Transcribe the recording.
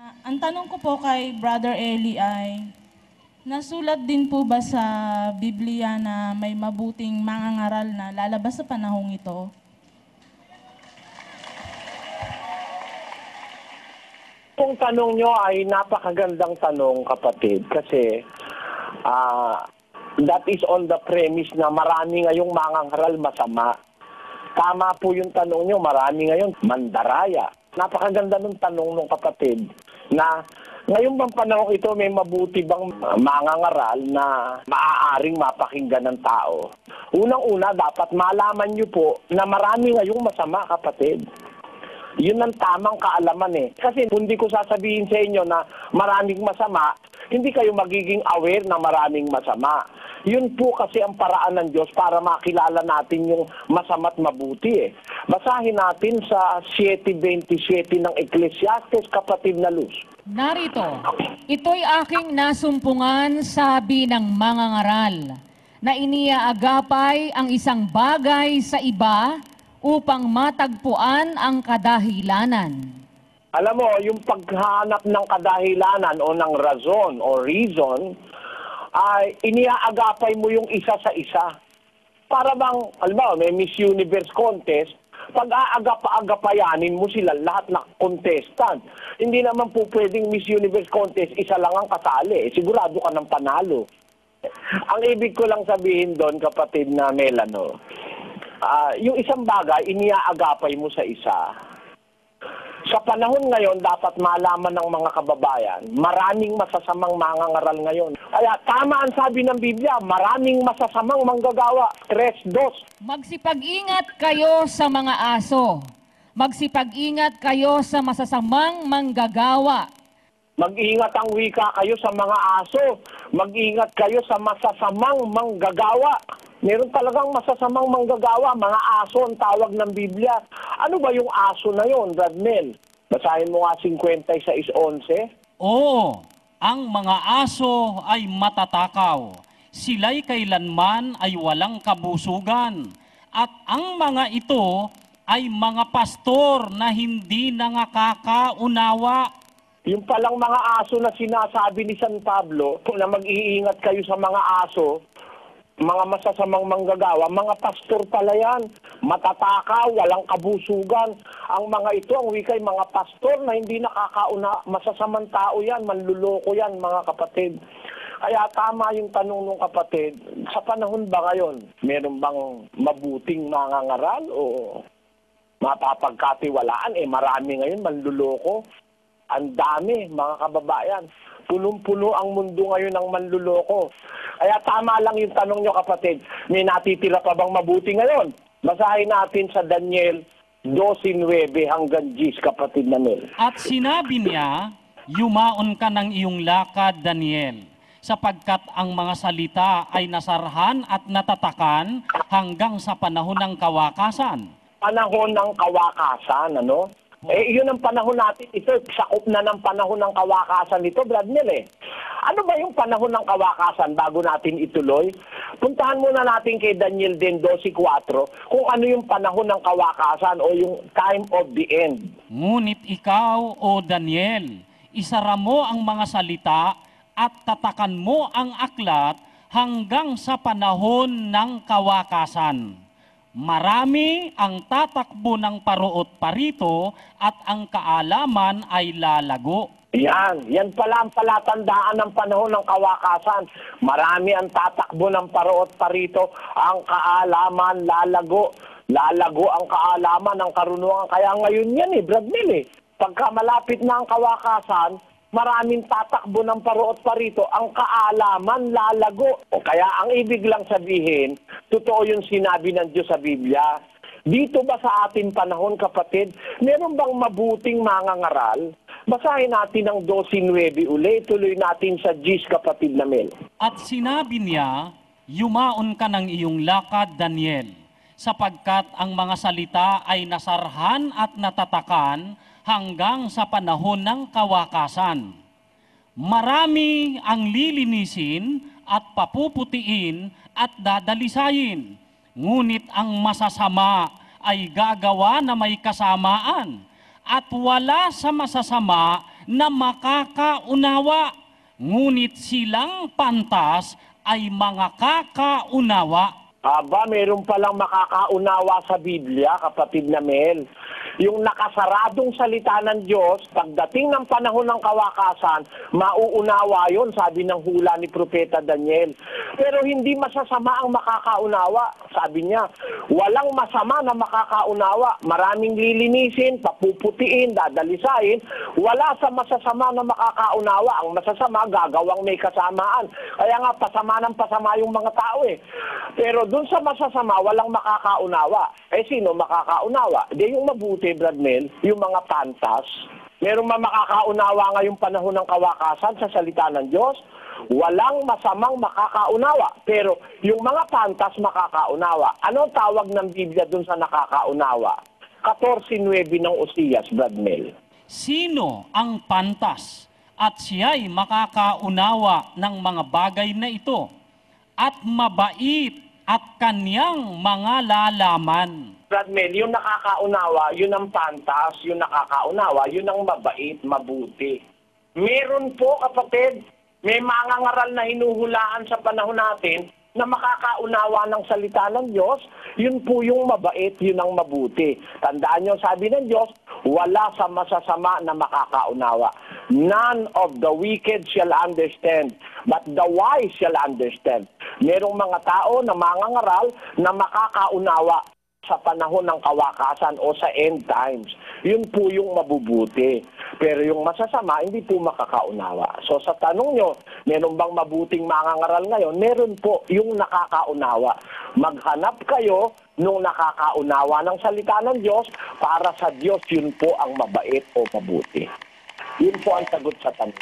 Ang tanong ko po kay Brother Eli ay, nasulat din po ba sa Biblia na may mabuting mangangaral na lalabas sa panahong ito? Kung tanong nyo ay napakagandang tanong, kapatid, kasi that is on the premise na marami ngayong mangangaral masama. Tama po yung tanong nyo, marami ngayon mandaraya. Napakaganda ng tanong ng kapatid na ngayon bang panahon ito may mabuti bang mangangaral na maaaring mapakinggan ng tao? Unang-una, dapat malaman nyo po na marami ngayong masama, kapatid. Yun ang tamang kaalaman eh. Kasi hindi ko sasabihin sa inyo na maraming masama, hindi kayo magiging aware na maraming masama. Yun po kasi ang paraan ng Diyos para makilala natin yung masama't mabuti eh. Basahin natin sa 7:27 ng Ecclesiastes, kapatid na Luz. Narito, ito'y aking nasumpungan, sabi ng mangangaral, na iniaagapay ang isang bagay sa iba upang matagpuan ang kadahilanan. Alam mo, yung paghanap ng kadahilanan o ng rason o reason, ay iniaagapay mo yung isa sa isa. Para bang, alam mo, may Miss Universe contest, pag aagap-agapayanin mo sila lahat na contestant. Hindi naman po pwedeng Miss Universe contest, isa lang ang kasali. Sigurado ka ng panalo. Ang ibig ko lang sabihin doon, kapatid na Melano, yung isang bagay, iniaagapay mo sa isa. Sa panahon ngayon, dapat malaman ng mga kababayan, maraming masasamang mangangaral ngayon. Kaya tama ang sabi ng Biblia, maraming masasamang manggagawa. 3:2. Magsipag-ingat kayo sa mga aso. Magsipag-ingat kayo sa masasamang manggagawa. Mag-ingat ang wika kayo sa mga aso. Mag-ingat kayo sa masasamang manggagawa. Meron talagang masasamang manggagawa, mga aso ang tawag ng Biblia. Ano ba yung aso na yon, Radmel? Basahin mo nga 56:11. Oo, ang mga aso ay matatakaw. Sila'y kailanman ay walang kabusugan. At ang mga ito ay mga pastor na hindi nangakakaunawa. Yung palang mga aso na sinasabi ni San Pablo, na mag-iingat kayo sa mga aso, mga masasamang manggagawa, mga pastor pala yan. Matatakaw, walang kabusugan. Ang mga ito, ang wikay, mga pastor na hindi nakakauna, masasamang tao yan, manluloko yan, mga kapatid. Kaya tama yung tanong ng kapatid, sa panahon ba ngayon, meron bang mabuting mangangaral o mapapagkatiwalaan? Marami ngayon manluloko. Ang dami, mga kababayan. Punong-puno ang mundo ngayon ng manluloko. Kaya tama lang yung tanong nyo, kapatid. May natitira pa bang mabuti ngayon? Basahin natin sa Daniel 12:9 hanggang 10, kapatid na Mel. At sinabi niya, yumaon ka ng iyong lakad, Daniel, sapagkat ang mga salita ay nasarhan at natatakan hanggang sa panahon ng kawakasan. Panahon ng kawakasan, ano? Yun ang panahon natin. Ito, sakop na ng panahon ng kawakasan nito, Bradmel eh. Ano ba yung panahon ng kawakasan bago natin ituloy? Puntahan muna natin kay Daniel din 12:4 kung ano yung panahon ng kawakasan o yung time of the end. Ngunit ikaw, o Daniel, isara mo ang mga salita at tatakan mo ang aklat hanggang sa panahon ng kawakasan. Marami ang tatakbo ng paruot parito at ang kaalaman ay lalago. Yan pala ang palatandaan ng panahon ng kawakasan. Marami ang tatakbo ng paruot parito, ang kaalaman lalago. Lalago ang kaalaman, ang karunungan. Kaya ngayon yan Bradmel Pagka malapit na ang kawakasan, maraming tatakbo ng paruot parito, ang kaalaman lalago. Kaya ang ibig lang sabihin, totoo yung sinabi ng Diyos sa Biblia. Dito ba sa ating panahon, kapatid, meron bang mabuting mangangaral? Basahin natin ang 12:9 uli. Tuloy natin sa 10, kapatid na Mel. At sinabi niya, yumaon ka ng iyong lakad, Daniel, sapagkat ang mga salita ay nasarhan at natatakan hanggang sa panahon ng kawakasan. Marami ang lilinisin at papuputiin at dadalisayin, ngunit ang masasama ay gagawa na may kasamaan, at wala sa masasama na makakaunawa, ngunit silang pantas ay mga kakaunawa. Aba, meron palang makakaunawa sa Biblia, kapatid na Mel. Yung nakasaradong salita ng Diyos, pagdating ng panahon ng kawakasan, mauunawa yon, sabi ng hula ni Propeta Daniel. Pero hindi masasama ang makakaunawa. Sabi niya, walang masama na makakaunawa. Maraming lilinisin, papuputiin, dadalisain. Wala sa masasama na makakaunawa. Ang masasama, gagawang may kasamaan. Kaya nga, pasama ng pasama yung mga tao eh. Pero dun sa masasama, walang makakaunawa. Eh, sino makakaunawa? Di yung mabuti, Brad Mel, yung mga pantas. Meron makakaunawa ngayong panahon ng kawakasan sa salita ng Diyos. Walang masamang makakaunawa. Pero yung mga pantas makakaunawa. Ano tawag ng Biblia dun sa nakakaunawa? 14:9 ng Osias, Brad Mel. Sino ang pantas at siya'y makakaunawa ng mga bagay na ito at mabait at kanyang mga lalaman? Brad Mel, yung nakakaunawa, yun ang pantas, yung nakakaunawa, yun ang mabait, mabuti. Meron po, kapatid, may mga ngaral na hinuhulaan sa panahon natin na makakaunawa ng salita ng Diyos, yun po yung mabait, yun ang mabuti. Tandaan nyo, sabi ng Diyos, wala sa masasama na makakaunawa. None of the wicked shall understand, but the wise shall understand. Merong mga tao na mangangaral na makakaunawa sa panahon ng kawakasan o sa end times. Yun po yung mabubuti. Pero yung masasama, hindi po makakaunawa. So sa tanong nyo, meron bang mabuting mangangaral ngayon? Meron po yung nakakaunawa. Maghanap kayo nung nakakaunawa ng salita ng Diyos, para sa Diyos yun po ang mabait o mabuti. Yun po ang sagot sa tanong.